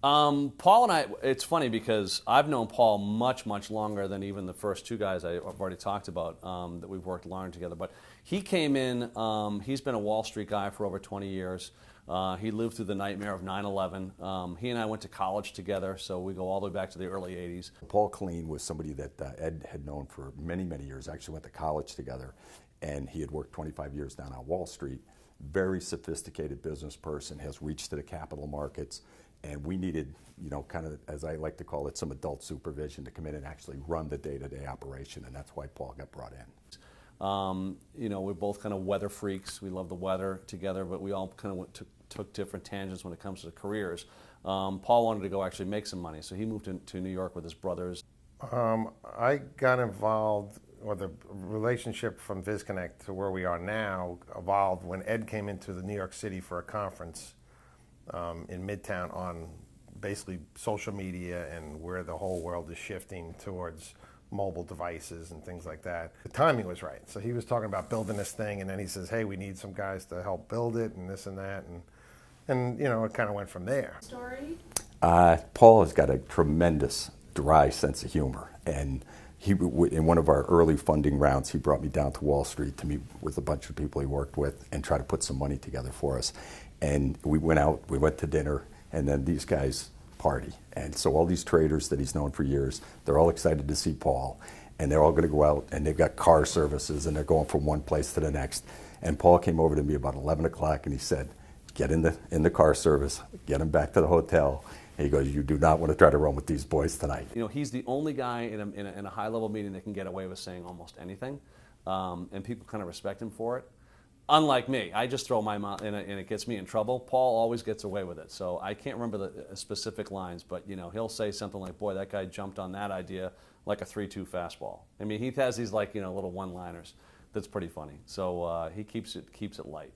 Paul and I, it's funny because I've known Paul much, much longer than even the first two guys I've already talked about that we've worked long together. But he came in, he's been a Wall Street guy for over 20 years. He lived through the nightmare of 9/11. He and I went to college together, so we go all the way back to the early 80s. Paul Killeen was somebody that Ed had known for many, many years. Actually went to college together, and he had worked 25 years down on Wall Street. Very sophisticated business person, has reached to the capital markets. And we needed, kind of, as I like to call it, some adult supervision to come in and actually run the day-to-day operation, and that's why Paul got brought in. We're both kind of weather freaks. We love the weather together, but we all kind of took different tangents when it comes to careers. Paul wanted to go actually make some money, so he moved to New York with his brothers. I got involved, or the relationship from VizConnect to where we are now evolved when Ed came into the New York City for a conference in Midtown on basically social media and where the whole world is shifting towards mobile devices and things like that. The timing was right. So he was talking about building this thing, and then he says, hey, we need some guys to help build it and this and that. And it kind of went from there. Story? Paul has got a tremendous dry sense of humor. And in one of our early funding rounds, he brought me down to Wall Street to meet with a bunch of people he worked with and try to put some money together for us. And we went out, we went to dinner, and then these guys party. And so all these traders that he's known for years, they're all excited to see Paul. And they're all going to go out, and they've got car services, and they're going from one place to the next. And Paul came over to me about 11 o'clock, and he said, get in the car service, get them back to the hotel. And he goes, you do not want to try to run with these boys tonight. He's the only guy in a high-level meeting that can get away with saying almost anything, and people kind of respect him for it. Unlike me, I just throw my mouth and it gets me in trouble. Paul always gets away with it. So I can't remember the specific lines, but he'll say something like, boy, that guy jumped on that idea like a 3-2 fastball. I mean, he has these little one-liners that's pretty funny. So he keeps it light.